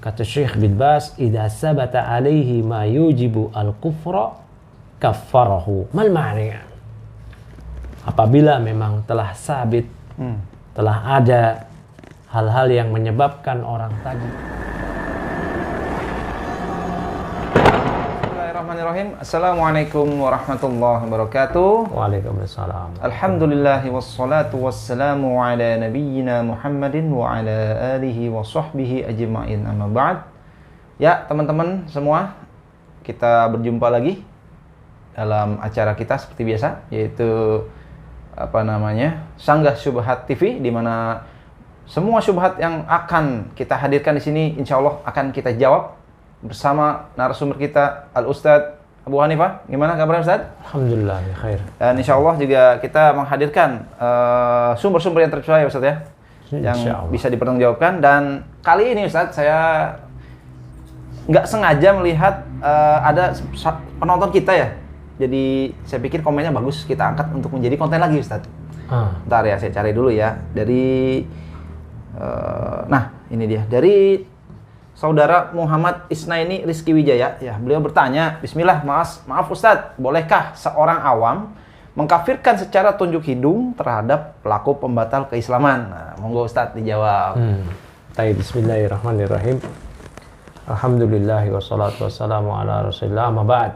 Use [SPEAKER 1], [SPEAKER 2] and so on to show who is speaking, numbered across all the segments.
[SPEAKER 1] Kata Syekh bin Baz, idza sabata alaihi ma yujibu al-kufra kaffarahu. Mal ma'ni? Apabila memang telah sabit, telah ada hal-hal yang menyebabkan orang tadi.
[SPEAKER 2] Bismillahirrahmanirrahim. Assalamualaikum warahmatullahi wabarakatuh.
[SPEAKER 1] Waalaikumsalam.
[SPEAKER 2] Alhamdulillahi wassalatu wassalamu ala nabiyyina Muhammadin wa ala alihi wa sahbihi ajma'in, amma ba'd. Ya teman-teman semua, kita berjumpa lagi dalam acara kita seperti biasa, yaitu Sanggah Syubhat TV, di mana semua syubhat yang akan kita hadirkan di sini insya Allah akan kita jawab bersama narasumber kita Al-Ustadz Abu Hanifah. Gimana kabarnya Ustadz?
[SPEAKER 1] Alhamdulillah, ya khair.
[SPEAKER 2] Dan insya Allah juga kita menghadirkan sumber-sumber yang terpercaya Ustadz ya, yang bisa dipertanggungjawabkan. Dan kali ini Ustadz, saya nggak sengaja melihat ada penonton kita ya. Jadi saya pikir komennya bagus, kita angkat untuk menjadi konten lagi Ustadz. Bentar ya, saya cari dulu ya. Dari nah ini dia, dari Saudara Muhammad Isnaini Rizky Wijaya. Ya, beliau bertanya, Bismillah, maaf Ustadz, bolehkah seorang awam mengkafirkan secara tunjuk hidung terhadap pelaku pembatal keislaman? Nah, monggo Ustadz dijawab.
[SPEAKER 1] Bismillahirrahmanirrahim. Alhamdulillah wassalatu wassalamu ala rasulillah, amma ba'd.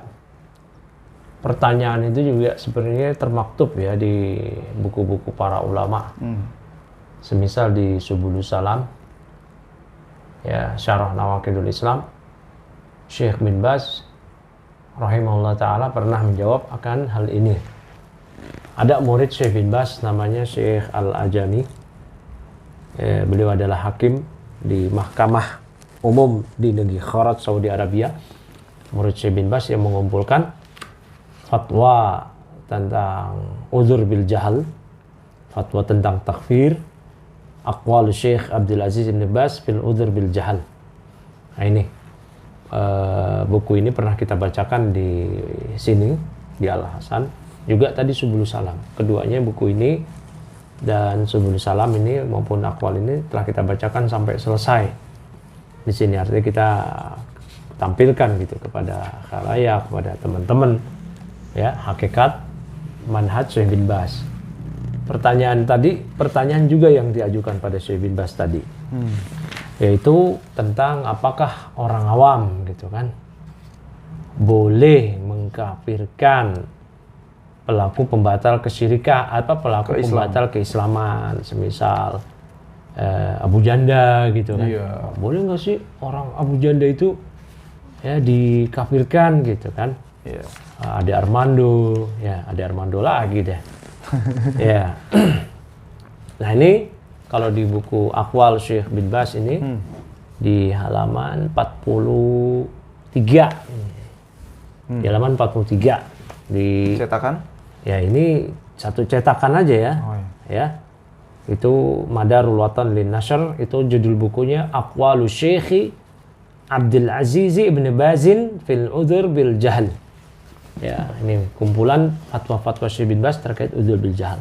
[SPEAKER 1] Pertanyaan itu juga sebenarnya termaktub ya di buku-buku para ulama. Semisal di Subulus Salam, ya, Syarah Nawaqidul Islam, Syekh bin Baz rahimahullah ta'ala pernah menjawab akan hal ini. Ada murid Syekh bin Baz namanya Syekh Al-Ajami. Beliau adalah hakim di Mahkamah Umum di negeri Kharat, Saudi Arabia. Murid Syekh bin Baz yang mengumpulkan fatwa tentang uzur bil jahal, fatwa tentang takfir, aqwal Syekh Abdul Aziz bin Baz fil uzur bil jahal. Nah ini buku ini pernah kita bacakan di sini di Al Hasan, juga tadi Subulus Salam. Keduanya buku ini dan Subulus Salam ini maupun aqwal ini telah kita bacakan sampai selesai di sini. Artinya kita tampilkan gitu kepada khalayak, kepada teman-teman ya, hakikat manhaj Syekh bin Baz. Pertanyaan juga yang diajukan pada Syekh bin Baz tadi, yaitu tentang apakah orang awam gitu kan boleh mengkafirkan pelaku pembatal kesyirikan atau pelaku pembatal keislaman, semisal Abu Janda gitu kan. Iya. Boleh nggak sih orang Abu Janda itu ya dikafirkan gitu kan? Iya. Ade Armando, ya Ade Armando lagi deh. Ya. Nah ini kalau di buku Aqwal Syekh bin Baz ini di halaman 43. Di halaman 43 di
[SPEAKER 2] cetakan?
[SPEAKER 1] Ya ini satu cetakan aja ya. Oh, iya. Ya. Itu Madarul Watan lin Nashr, itu judul bukunya Aqwalu Syekh Abdul Aziz ibn Bazin fil Udhur bil Jahl. Ya, ini kumpulan fatwa-fatwa Syekh bin Baz terkait udzur bil jahl.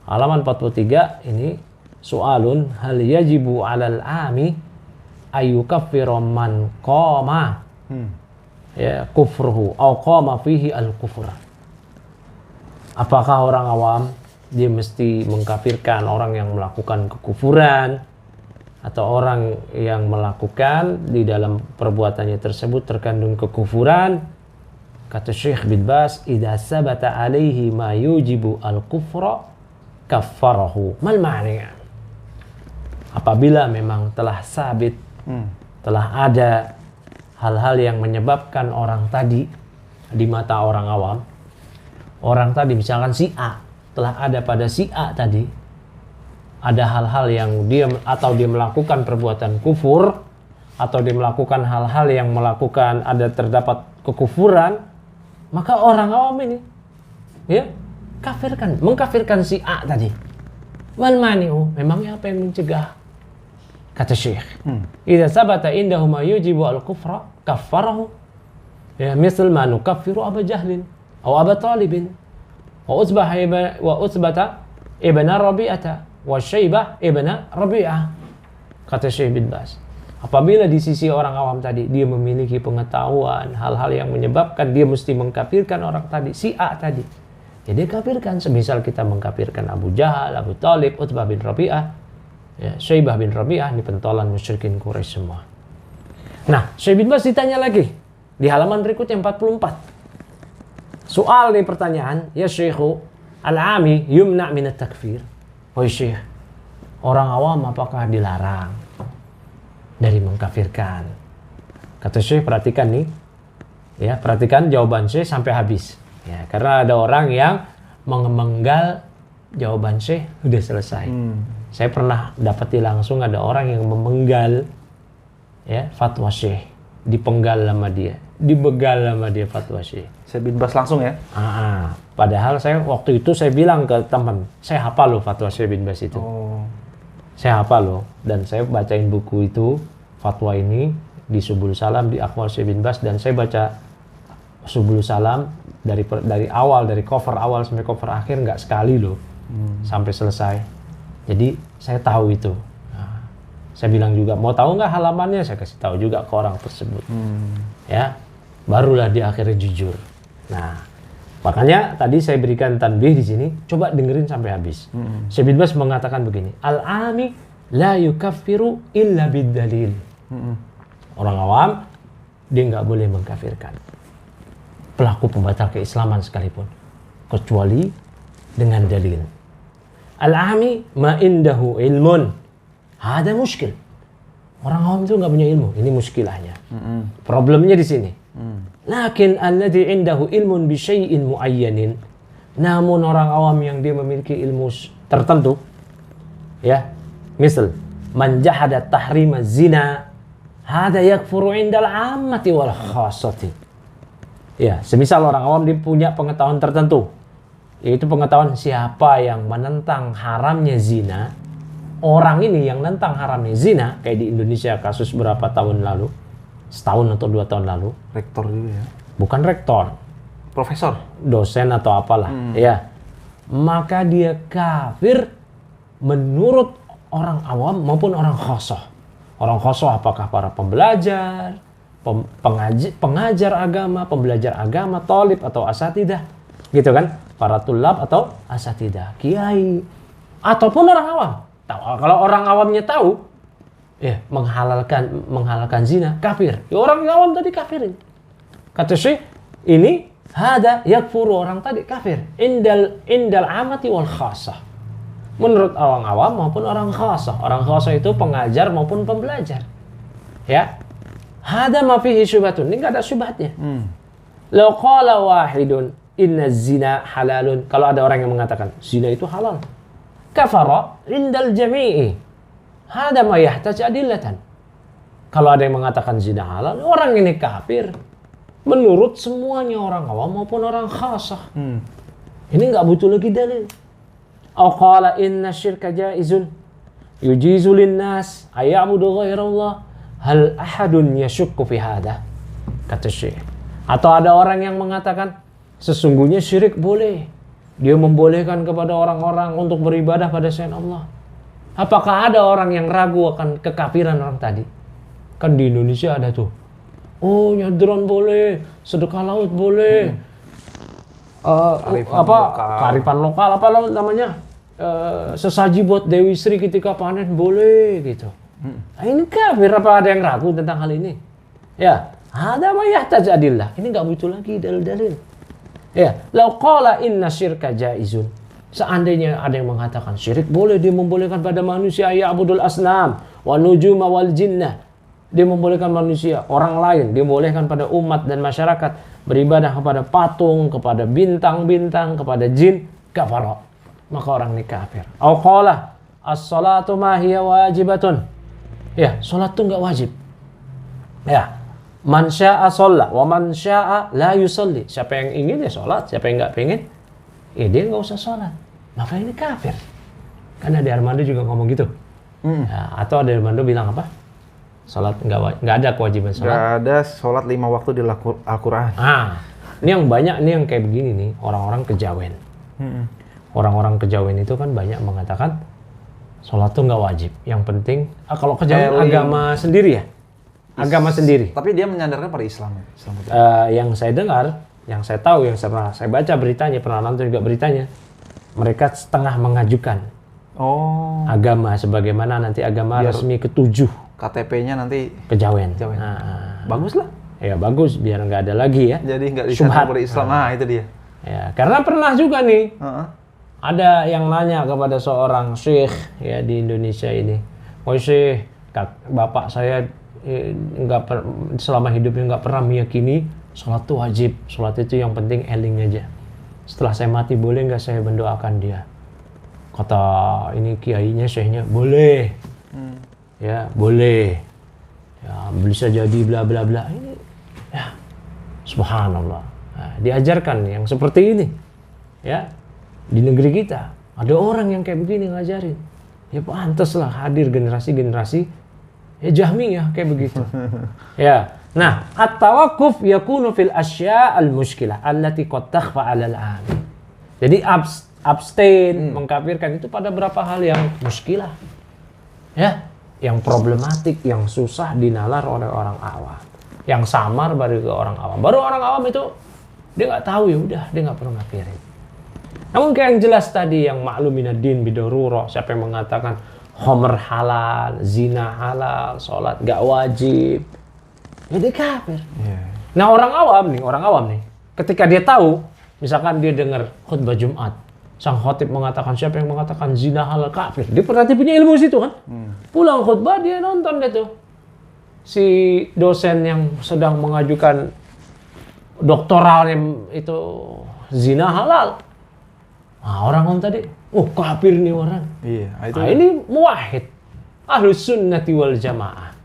[SPEAKER 1] Halaman 43 ini soalun hal yajibu 'alal 'ami ayyukaffiru man qama ya kufruhu aw qama fihi al-kufr. Apakah orang awam dia mesti mengkafirkan orang yang melakukan kekufuran atau orang yang melakukan di dalam perbuatannya tersebut terkandung kekufuran? Kata Syekh bin Baz, idza sabata alaihi ma yujibu al-kufra kaffarahu. Mal ma'ni? Apabila memang telah sabit, telah ada hal-hal yang menyebabkan orang tadi di mata orang awam, orang tadi misalkan si A, telah ada pada si A tadi ada hal-hal yang dia melakukan perbuatan kufur, atau dia melakukan hal-hal yang terdapat kekufuran, maka orang awam ini ya mengkafirkan si A tadi. Wal mani'u, memangnya apa yang mencegah? Kata Syekh, idza sabata indahu ma yujibu al-kufra kaffarahu. Ya, misal ma nukaffiru Aba Jahlin atau Aba Talibin wa Utsbata ibn Rabi'ata wa Syaibah ibn Rabi'ah. Kata Syekh bin Baz, Apabila di sisi orang awam tadi dia memiliki pengetahuan hal-hal yang menyebabkan dia mesti mengkafirkan orang tadi, si A tadi, ya dia kafirkan. Semisal kita mengkafirkan Abu Jahal, Abu Talib, Utbah bin Rabi'ah, ya, Syaibah bin Rabi'ah, ini pentolan musyrikin Quraisy semua. Nah, Syekh bin Baz ditanya lagi di halaman berikutnya 44. Soal nih pertanyaan, ya Syekhu, al-ami yumna min at-takfir. Oh Syekh, orang awam apakah dilarang dari mengkafirkan? Kata Syekh, perhatikan nih, ya perhatikan jawaban Syekh sampai habis. Ya, karena ada orang yang memenggal jawaban Syekh udah selesai. Saya pernah dapati langsung ada orang yang memenggal ya fatwa Syekh, dipenggal sama dia, dibegal sama dia fatwa Syekh.
[SPEAKER 2] Saya bin Bas langsung ya.
[SPEAKER 1] Padahal saya waktu itu saya bilang ke teman, saya hafal loh fatwa Syekh bin Bas itu. Saya hafal loh, dan saya bacain buku itu, fatwa ini di Subul Salam, di Aqwal Syekh bin Bas, dan saya baca Subul Salam dari awal, dari cover awal sampai cover akhir nggak sekali loh, sampai selesai. Jadi saya tahu itu. Saya bilang juga, mau tahu nggak halamannya? Saya kasih tahu juga ke orang tersebut. Ya, barulah dia akhirnya jujur. Nah, makanya tadi saya berikan tanbih di sini. Coba dengerin sampai habis. Syekh bin Baz mengatakan begini, al-ami la yukaffiru illa bid-dalil. Orang awam dia nggak boleh mengkafirkan pelaku pembatal keislaman sekalipun, kecuali dengan dalil. Al-ami ma indahu ilmun, ada muskil. Orang awam itu nggak punya ilmu, ini muskilahnya. Problemnya di sini. Lakin alladhi indahu ilmun bi syai'in muayyanin. Namun orang awam yang dia memiliki ilmu tertentu, ya, misal man jahada tahrima zina, hada yakfuru indal ammati wal khassati. Ya, semisal orang awam dia punya pengetahuan tertentu, yaitu pengetahuan siapa yang menentang haramnya zina. Orang ini yang nentang haramnya zina, kayak di Indonesia kasus berapa tahun lalu, setahun atau 2 tahun lalu.
[SPEAKER 2] Rektor dulu ya?
[SPEAKER 1] Bukan rektor,
[SPEAKER 2] profesor,
[SPEAKER 1] dosen atau apalah, ya. Maka dia kafir menurut orang awam maupun orang khosoh. Orang khosoh apakah para pembelajar, pengajar agama, pembelajar agama, thalib atau asatidah, gitu kan? Para tulab atau asatidah, kiai, ataupun orang awam. Kalau orang awamnya tahu, ya menghalalkan zina, kafir. Ya, orang awam tadi kafirin. Kata Syekh, ini hada yakfuru, orang tadi kafir. Indal amati wal khasah. Menurut orang awam maupun orang khasah. Orang khasah itu pengajar maupun pembelajar. Ya. Hada ma fihi syubhatun. Ini enggak ada syubhatnya. Law qala wahidun inna zina halalun. Kalau ada orang yang mengatakan zina itu halal, kafara indal jami'i. Hada ma yahtaj adillatan. Kalau ada yang mengatakan zina halal, orang ini kafir menurut semuanya, orang awam maupun orang khasah. Ini enggak butuh lagi dalil. Aw qala inna syirka jaizun yujizu linnas ayabudu ghairallah. Hal ahadun yashukku fi hada. Kata Syekh. Atau ada orang yang mengatakan sesungguhnya syirik boleh. Dia membolehkan kepada orang-orang untuk beribadah pada selain Allah. Apakah ada orang yang ragu akan kekafiran orang tadi? Kan di Indonesia ada tuh. Oh, nyadran boleh, sedekah laut boleh. Kearifan lokal apa namanya? Sesaji buat Dewi Sri ketika panen boleh gitu. Nah, ini kafir, apa ada yang ragu tentang hal ini? Ya, ada ma yahtaj adillah. Ini enggak butuh lagi dalil-dalil. Ya, law qala inna syirka jaizun. Seandainya ada yang mengatakan syirik boleh, dia membolehkan pada manusia ya'budul asnam wa nujuma wal jinnah. Dia membolehkan manusia, orang lain, dia membolehkan pada umat dan masyarakat beribadah kepada patung, kepada bintang-bintang, kepada jin, kafara. Maka orang ini kafir. Au qala as-salatu ma hiya wajibatun. Ya, salat itu enggak wajib. Ya. Man syaa shalla wa man syaa la yusalli. Siapa yang ingin ya salat, siapa yang enggak pengen, ya dia enggak usah salat. Maka ini kafir. Kan ada Armando juga ngomong gitu. Ya, atau ada Armando bilang apa? Salat enggak ada kewajiban salat.
[SPEAKER 2] Enggak ada salat 5 waktu di Al-Qur'an.
[SPEAKER 1] Ini yang banyak nih yang kayak begini nih, orang-orang kejawen. Orang-orang kejawen itu kan banyak mengatakan salat itu enggak wajib. Yang penting kalau kejawen agama sendiri ya. agama sendiri.
[SPEAKER 2] Tapi dia menyandarkan pada Islam.
[SPEAKER 1] Yang saya dengar, yang saya tahu, yang saya baca beritanya, pernah nonton juga beritanya, mereka setengah mengajukan agama sebagaimana nanti agama resmi ke-7.
[SPEAKER 2] KTP-nya nanti
[SPEAKER 1] Kejawen.
[SPEAKER 2] Bagus lah.
[SPEAKER 1] Ya bagus, biar nggak ada lagi ya.
[SPEAKER 2] Jadi nggak disandar pada Islam. Itu dia.
[SPEAKER 1] Ya, karena pernah juga nih, ada yang nanya kepada seorang syekh ya di Indonesia ini, "Oh syekh, bapak saya selama hidupnya nggak pernah meyakini sholat itu wajib, sholat itu yang penting eling aja. Setelah saya mati boleh nggak saya mendoakan dia?" Kata ini kiainya, syekhnya, boleh. Ya, boleh. Ya, bisa jadi bla bla bla. Ini ya, subhanallah. Nah, diajarkan yang seperti ini. Ya, di negeri kita ada orang yang kayak begini ngajarin. Ya pantas lah hadir generasi-generasi ya Jahmiyah kayak begitu. Ya. Nah, at-tawaqquf yakunu fil asya' al-mushkilah allati qad takhfa 'ala al-'am. Jadi abstain mengkafirkan itu pada beberapa hal yang muskilah. Ya, yang problematik, yang susah dinalar oleh orang awam. Yang samar baru ke orang awam. Baru orang awam itu dia nggak tahu, ya udah dia nggak perlu ngafirin. Namun kayak yang jelas tadi, yang ma'luminaddin bidoruro, siapa yang mengatakan homer halal, zina halal, sholat nggak wajib, ya dia kafir. Nah orang awam nih, ketika dia tahu, misalkan dia dengar khutbah Jumat, sang khatib mengatakan siapa yang mengatakan zina halal kafir, dia berarti punya ilmu situ kan? Pulang khutbah dia nonton deh tuh si dosen yang sedang mengajukan doktoralnya itu zina halal. Nah, orang awam tadi, kafir nih orang.
[SPEAKER 2] Iya, itu.
[SPEAKER 1] Nah, ini muwahhid, ahlus sunnati wal jamaah.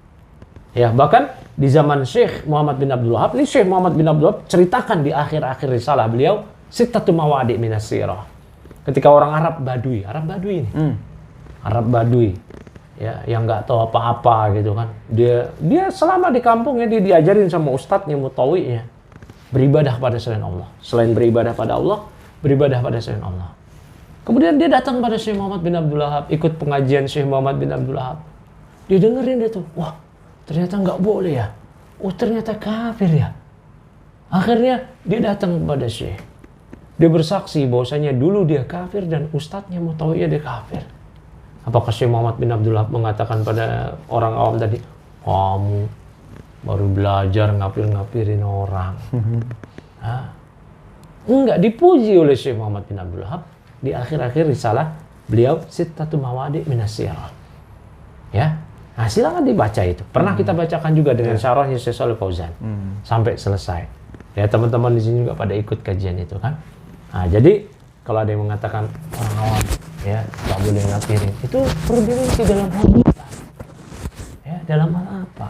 [SPEAKER 1] Ya, bahkan di zaman Syekh Muhammad bin Abdul Wahab, ini Syekh Muhammad bin Abdul Wahab ceritakan di akhir-akhir risalah beliau, sittatu mawadi' minas sirah. Ketika orang Arab Badui ini. Arab Badui. Ya, yang nggak tahu apa-apa gitu kan. Dia selama di kampungnya dia diajarin sama ustadznya, mutawi'nya, beribadah pada selain Allah. Selain beribadah pada Allah, beribadah pada selain Allah. Kemudian dia datang pada Syekh Muhammad bin Abdul Wahab, ikut pengajian Syekh Muhammad bin Abdul Wahab. Dia dengerin dia tuh, wah ternyata nggak boleh ya. Ternyata kafir ya. Akhirnya dia datang kepada Syekh. Dia bersaksi bahwasanya dulu dia kafir dan ustadznya mutawi'nya dia kafir. Apakah Syekh Muhammad bin Abdul Wahab mengatakan pada orang awam tadi, kamu baru belajar ngafir-ngafirin orang? Enggak, dipuji oleh Syekh Muhammad bin Abdul Wahab di akhir-akhir risalah beliau sittatu mawadi' minas sirah. Ya. Nah, silakan dibaca itu. Pernah kita bacakan juga dengan syarahnya Syekh Shalih Fauzan sampai selesai. Ya, teman-teman di sini juga pada ikut kajian itu kan. Nah, jadi kalau ada yang mengatakan orang awam ya nggak boleh ngafirin, itu perlu dirinci dalam hal apa? Ya, dalam hal apa?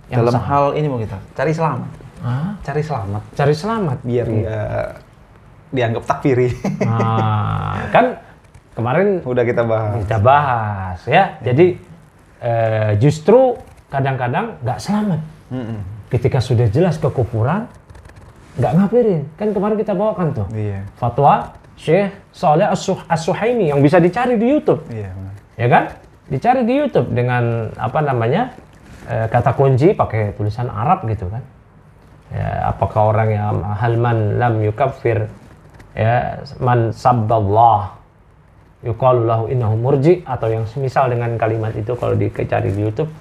[SPEAKER 2] Dalam hal ini mau kita cari selamat. Cari selamat biar dianggap takfiri.
[SPEAKER 1] Nah, kan kemarin
[SPEAKER 2] udah kita
[SPEAKER 1] bahas ya. Jadi justru kadang-kadang nggak selamat. Ketika sudah jelas kekufuran, nggak ngafirin. Kan kemarin kita bawakan tuh fatwa Syekh Shalih As-Suhaimi yang bisa dicari di YouTube. Ya kan? Dicari di YouTube dengan apa namanya kata kunci pakai tulisan Arab gitu kan. Ya, apakah orang yang halman lam yukaffir ya man sabballah yuqalu lahu innahu murji, atau yang semisal dengan kalimat itu kalau dicari di YouTube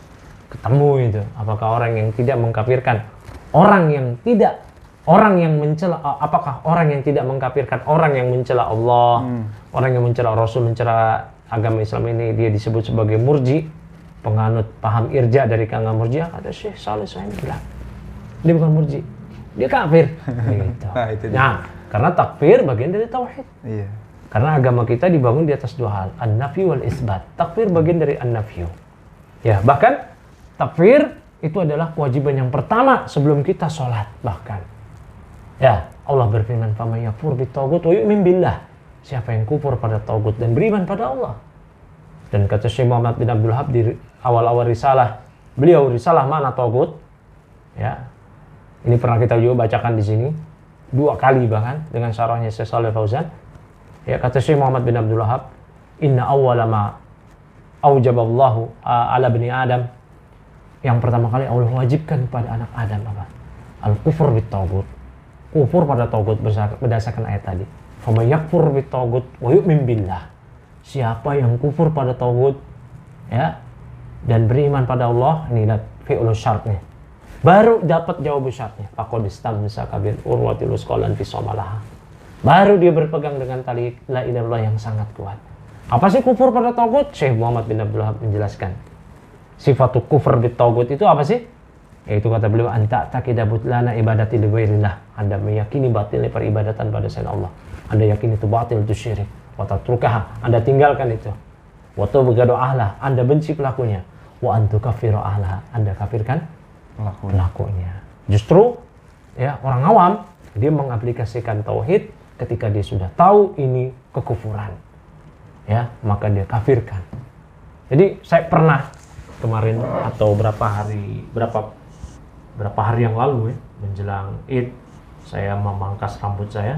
[SPEAKER 1] ketemu itu. Apakah orang yang tidak mengkafirkan orang yang mencela, apakah orang yang tidak mengkafirkan orang yang mencela Allah, orang yang mencela Rasul, mencela agama Islam ini dia disebut sebagai murji, penganut paham irja dari kalangan murjiah? Kata Syekh Shalih Suhaimi bilang dia bukan murji, dia kafir. Gitu. Nah, karena takfir bagian dari tauhid. Karena agama kita dibangun di atas dua hal, an-nafyu wal isbat. Takfir bagian dari an-nafyu. Ya, bahkan takfir itu adalah kewajiban yang pertama sebelum kita sholat bahkan. Ya, Allah berfirman, "Faman yakfur bit-taghut wa yu'min billah." Siapa yang kufur pada taghut dan beriman pada Allah. Dan kata Syekh Muhammad bin Abdul Wahab di awal-awal risalah, beliau risalah mana taghut? Ya. Ini pernah kita juga bacakan di sini 2 kali bahkan dengan syarahnya Syekh Shalih Fauzan. Ya, kata Syekh Muhammad bin Abdul Wahab, "Inna awwala ma aujaballahu ala bani Adam yang pertama kali Allah wajibkan kepada anak Adam apa? Al-kufur bit-taghut. Kufur pada taghut berdasarkan ayat tadi. Faman yakfur bit-taghut wa yu'min billah. Siapa yang kufur pada taghut ya dan beriman pada Allah, ini lihat fi'lu syartnya. Baru dapat jawab syaratnya. Faqad istamsaka bil urwatil wuthqa lan fisamalah. Baru dia berpegang dengan tali la ilaha illallah yang sangat kuat. Apa sih kufur pada taghut? Syekh Muhammad bin Abdul Wahab menjelaskan. Sifatu kufur bit taghut itu apa sih? Yaitu kata beliau anta taqida butlana ibadati li ghairillah. Anda meyakini batilnya peribadatan pada selain Allah. Anda yakini itu batil, itu syirik. Wa tatrukaha, Anda tinggalkan itu. Wa tubghadu ahlah, Anda benci pelakunya. Wa antukaffiru ahlah, Anda kafirkan pelakunya. Justru ya orang awam dia mengaplikasikan tauhid ketika dia sudah tahu ini kekufuran. Ya, maka dia kafirkan. Jadi saya pernah kemarin atau berapa hari yang lalu ya, menjelang Id, saya memangkas rambut saya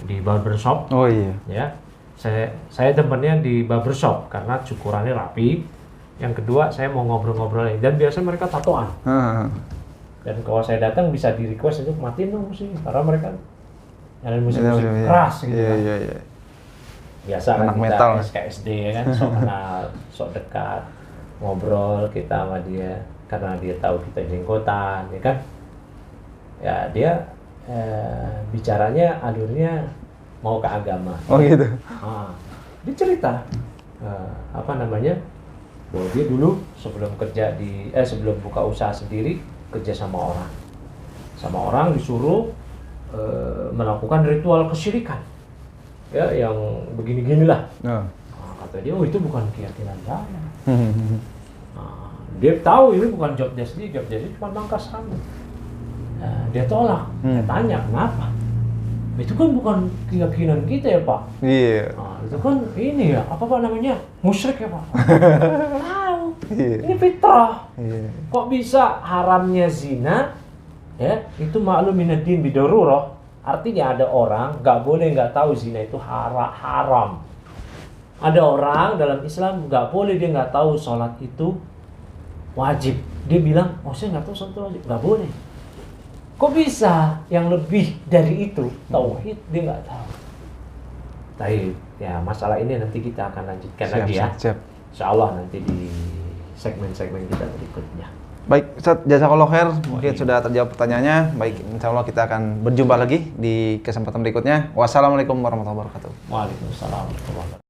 [SPEAKER 1] di barbershop.
[SPEAKER 2] Oh iya.
[SPEAKER 1] Ya, saya demennya di barbershop karena cukurannya rapi. Yang kedua, saya mau ngobrol-ngobrol dan biasanya mereka tatoan. Dan kalau saya datang bisa di request untuk matiin dong musik karena mereka ada musik-musik keras gitu.
[SPEAKER 2] Iya.
[SPEAKER 1] Biasa kan kita
[SPEAKER 2] metal.
[SPEAKER 1] SKSD ya kan, sok kenal, sok dekat, ngobrol kita sama dia karena dia tahu kita jenggotan, ya kan? Ya dia bicaranya alurnya mau ke agama.
[SPEAKER 2] Oh gitu.
[SPEAKER 1] Dia cerita bahwa dia dulu sebelum sebelum buka usaha sendiri kerja sama orang disuruh melakukan ritual kesyirikan ya yang begini-ginilah. Kata dia, itu bukan keyakinan saya. Dia tahu ini bukan job desk dia cuma mangkas rambut. Dia tolak. Saya tanya kenapa? Itu kan bukan keyakinan kita ya Pak.
[SPEAKER 2] Iya.
[SPEAKER 1] Itu kan ini ya, apa namanya? Musyrik ya Pak. Tahu. Ini fitrah. Kok bisa haramnya zina? Ya, itu maklum minad-din bidorurah. Artinya ada orang nggak boleh nggak tahu zina itu haram. Ada orang dalam Islam nggak boleh dia nggak tahu sholat itu wajib. Dia bilang, saya nggak tahu sholat itu wajib. Nggak boleh. Kok bisa yang lebih dari itu tauhid dia nggak tahu. Tapi ya masalah ini nanti kita akan lanjutkan lagi ya.
[SPEAKER 2] Siap.
[SPEAKER 1] Insyaallah nanti di segmen-segmen kita berikutnya.
[SPEAKER 2] Baik, Ustaz, jazakallahu khair. Mungkin sudah terjawab pertanyaannya. Baik, insyaallah kita akan berjumpa lagi di kesempatan berikutnya. Wassalamualaikum warahmatullahi wabarakatuh.
[SPEAKER 1] Waalaikumsalam warahmatullahi wabarakatuh.